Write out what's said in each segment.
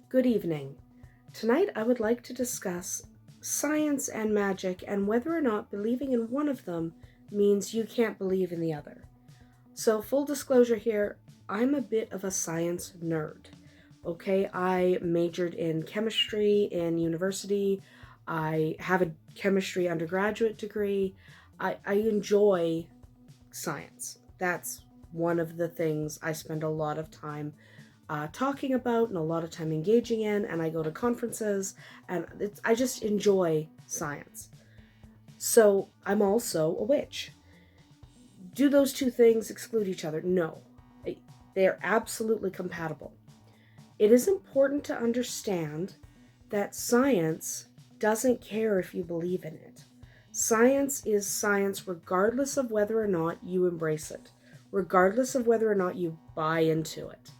Good evening. Tonight I would like to discuss science and magic and whether or not believing in one of them means you can't believe in the other. So, full disclosure here, I'm a bit of a science nerd. Okay, I majored in chemistry in university. I have a chemistry undergraduate degree. I enjoy science. That's one of the things I spend a lot of time talking about and a lot of time engaging in, and I go to conferences, and I just enjoy science. So I'm also a witch. Do those two things exclude each other? No. They are absolutely compatible. It is important to understand that science doesn't care if you believe in it. Science is science regardless of whether or not you embrace it, regardless of whether or not you buy into it.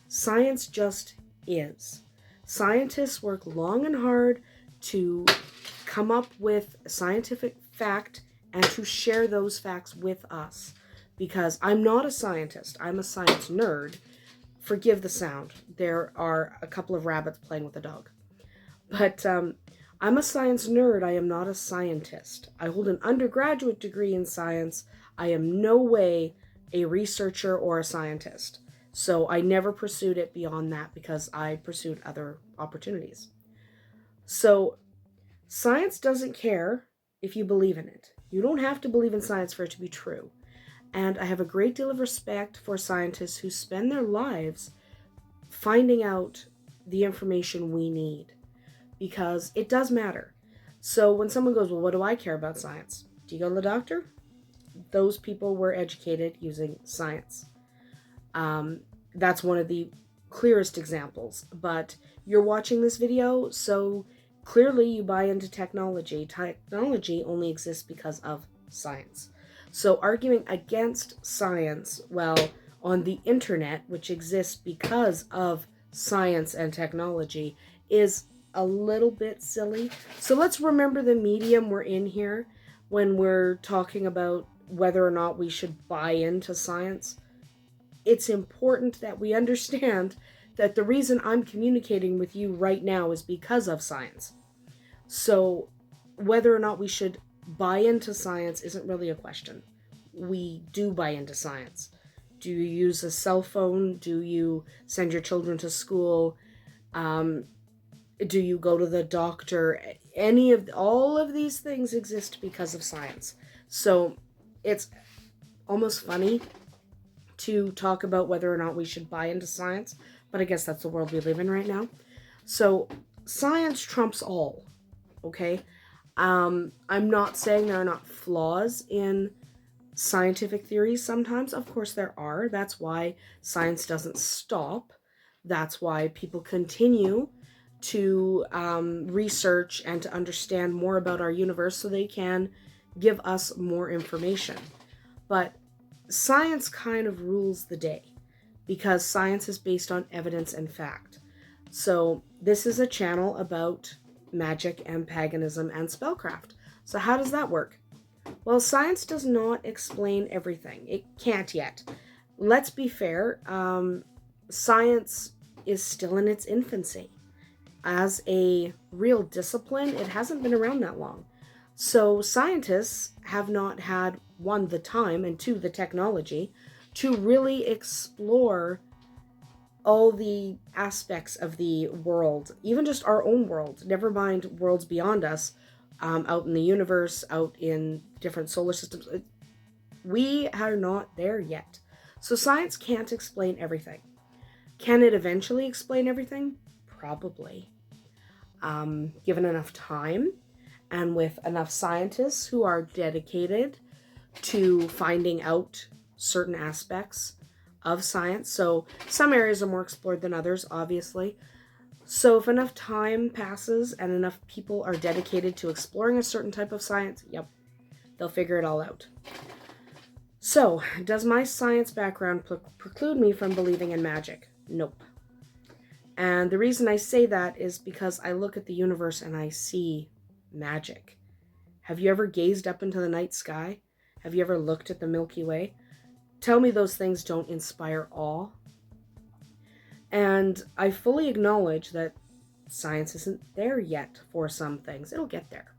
Science just is. Scientists work long and hard to come up with scientific fact and to share those facts with us. Because I'm not a scientist, I'm a science nerd. Forgive the sound. There are a couple of rabbits playing with a dog. But I'm a science nerd. I am not a scientist. I hold an undergraduate degree in science. I am no way a researcher or a scientist. So I never pursued it beyond that because I pursued other opportunities. So science doesn't care if you believe in it. You don't have to believe in science for it to be true. And I have a great deal of respect for scientists who spend their lives finding out the information we need, because it does matter. So when someone goes, well, what do I care about science? Do you go to the doctor? Those people were educated using science. That's one of the clearest examples. But you're watching this video, so clearly you buy into technology. Technology only exists because of science. So arguing against science, well, on the internet, which exists because of science and technology, is a little bit silly. So let's remember the medium we're in here when we're talking about whether or not we should buy into science. It's important that we understand that the reason I'm communicating with you right now is because of science. So whether or not we should buy into science isn't really a question. We do buy into science. Do you use a cell phone? Do you send your children to school? Do you go to the doctor? All of these things exist because of science. So it's almost funny to talk about whether or not we should buy into science, but I guess that's the world we live in right now. So science trumps all, okay? I'm not saying there are not flaws in scientific theories sometimes. Of course there are. That's why science doesn't stop. That's why people continue to research and to understand more about our universe so they can give us more information. But science kind of rules the day because science is based on evidence and fact. So this is a channel about magic and paganism and spellcraft. So how does that work? Well, science does not explain everything. It can't yet. Let's be fair. Science is still in its infancy. As a real discipline, it hasn't been around that long. So scientists have not had, one, the time, and two, the technology to really explore all the aspects of the world, even just our own world, never mind worlds beyond us, out in the universe, out in different solar systems. We are not there yet. So science can't explain everything. Can it eventually explain everything? Probably. Given enough time and with enough scientists who are dedicated to finding out certain aspects of science. So some areas are more explored than others, obviously. So if enough time passes and enough people are dedicated to exploring a certain type of science, yep, they'll figure it all out. So, does my science background preclude me from believing in magic? Nope. And the reason I say that is because I look at the universe and I see magic. Have you ever gazed up into the night sky? Have you ever looked at the Milky Way? Tell me those things don't inspire awe. And I fully acknowledge that science isn't there yet for some things. It'll get there.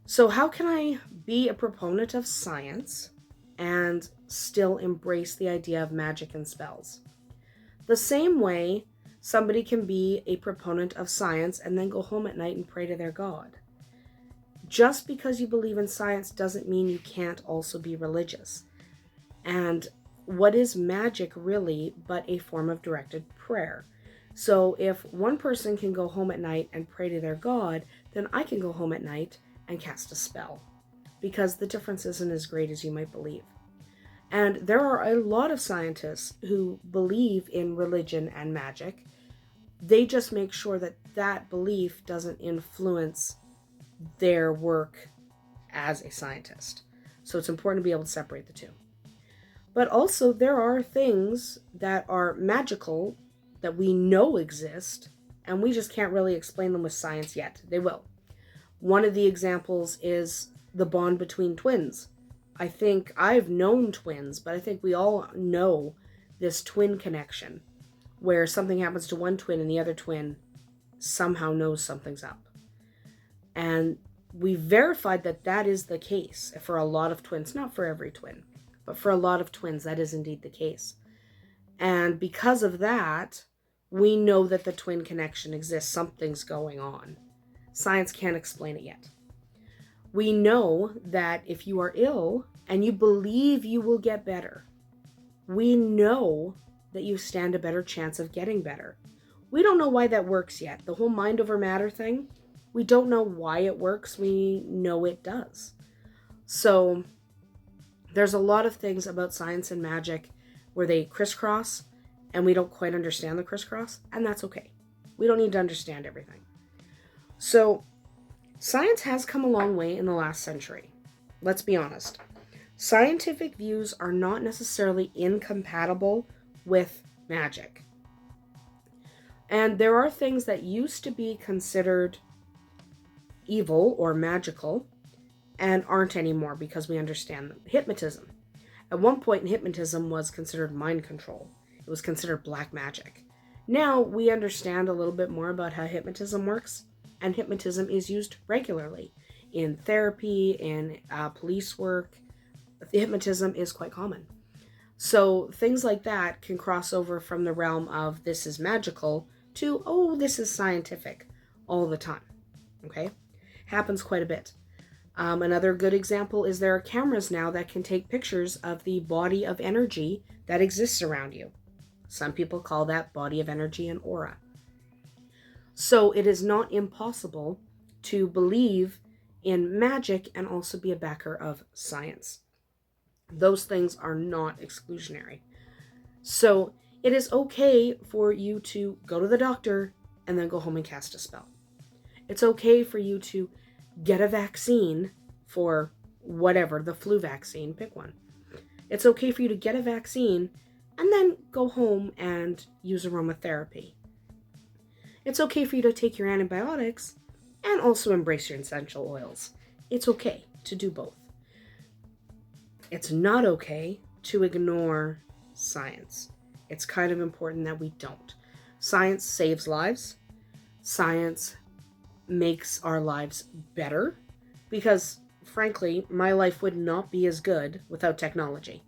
So how can I be a proponent of science and still embrace the idea of magic and spells? The same way somebody can be a proponent of science and then go home at night and pray to their God. Just because you believe in science doesn't mean you can't also be religious. And what is magic really but a form of directed prayer? So if one person can go home at night and pray to their God, then I can go home at night and cast a spell, because the difference isn't as great as you might believe. And there are a lot of scientists who believe in religion and magic. They just make sure that that belief doesn't influence their work as a scientist. So it's important to be able to separate the two. But also there are things that are magical that we know exist, and we just can't really explain them with science yet. They will. One of the examples is the bond between twins. I think I've known twins, but I think we all know this twin connection where something happens to one twin and the other twin somehow knows something's up. And we verified that that is the case for a lot of twins, not for every twin, but for a lot of twins, that is indeed the case. And because of that, we know that the twin connection exists. Something's going on. Science can't explain it yet. We know that if you are ill and you believe you will get better, we know that you stand a better chance of getting better. We don't know why that works yet. The whole mind over matter thing, we don't know why it works. We know it does. So there's a lot of things about science and magic where they crisscross and we don't quite understand the crisscross, and that's okay. We don't need to understand everything. So science has come a long way in the last century. Let's be honest. Scientific views are not necessarily incompatible with magic. And there are things that used to be considered evil or magical and aren't anymore because we understand them. Hypnotism. At one point, hypnotism was considered mind control. It was considered black magic. Now we understand a little bit more about how hypnotism works, and hypnotism is used regularly in therapy, in police work. Hypnotism is quite common. So things like that can cross over from the realm of this is magical to, oh, this is scientific all the time. Okay? Happens quite a bit. Another good example is there are cameras now that can take pictures of the body of energy that exists around you. Some people call that body of energy an aura. So it is not impossible to believe in magic and also be a backer of science. Those things are not exclusionary. So it is okay for you to go to the doctor and then go home and cast a spell. It's okay for you to get a vaccine for whatever, the flu vaccine, pick one. It's okay for you to get a vaccine and then go home and use aromatherapy. It's okay for you to take your antibiotics and also embrace your essential oils. It's okay to do both. It's not okay to ignore science. It's kind of important that we don't. Science saves lives. Science makes our lives better because, frankly, my life would not be as good without technology.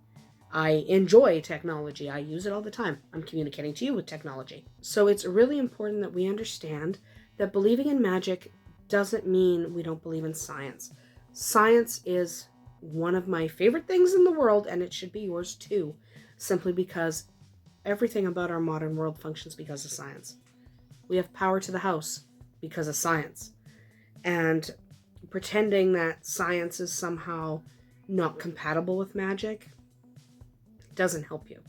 I enjoy technology. I use it all the time. I'm communicating to you with technology. So it's really important that we understand that believing in magic doesn't mean we don't believe in science. Science is one of my favorite things in the world, and it should be yours too, simply because everything about our modern world functions because of science. We have power to the house because of science. And pretending that science is somehow not compatible with magic doesn't help you.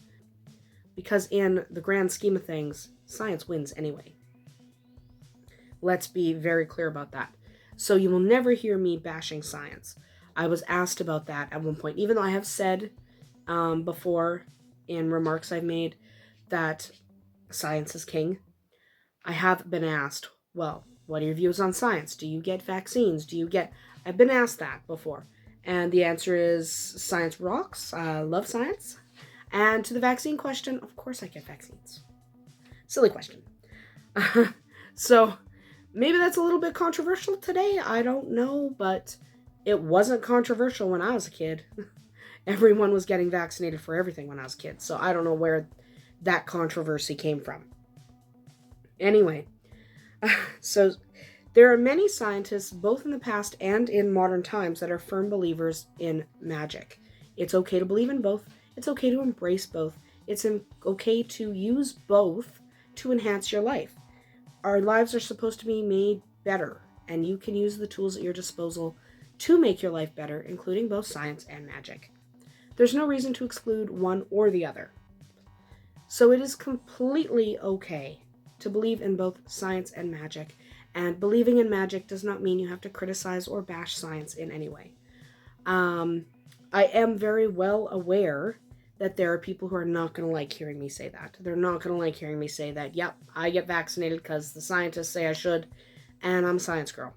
Because in the grand scheme of things, science wins anyway. Let's be very clear about that. So you will never hear me bashing science. I was asked about that at one point, even though I have said before in remarks I've made that science is king. I have been asked, well, what are your views on science? Do you get vaccines? I've been asked that before. And the answer is science rocks. I love science. And to the vaccine question, of course I get vaccines. Silly question. So maybe that's a little bit controversial today. I don't know, but it wasn't controversial when I was a kid. Everyone was getting vaccinated for everything when I was a kid, so I don't know where that controversy came from. Anyway, so there are many scientists, both in the past and in modern times, that are firm believers in magic. It's okay to believe in both. It's okay to embrace both. It's okay to use both to enhance your life. Our lives are supposed to be made better, and you can use the tools at your disposal to make your life better, including both science and magic. There's no reason to exclude one or the other. So it is completely okay to believe in both science and magic, and believing in magic does not mean you have to criticize or bash science in any way. I am very well aware that there are people who are not going to like hearing me say that. They're not going to like hearing me say that, yep, I get vaccinated because the scientists say I should, and I'm a science girl.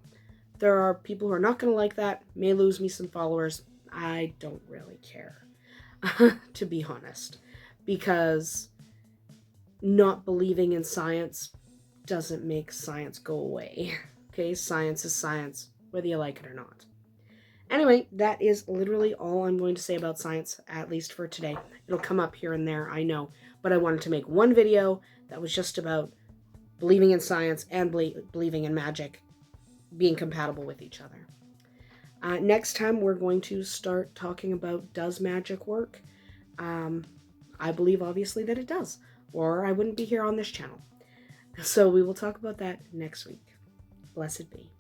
There are people who are not going to like that, may lose me some followers. I don't really care, to be honest, because not believing in science doesn't make science go away. Okay, science is science, whether you like it or not. Anyway, that is literally all I'm going to say about science, at least for today. It'll come up here and there, I know, but I wanted to make one video that was just about believing in science and believing in magic being compatible with each other. Next time, we're going to start talking about, does magic work? I believe, obviously, that it does, or I wouldn't be here on this channel. So we will talk about that next week. Blessed be.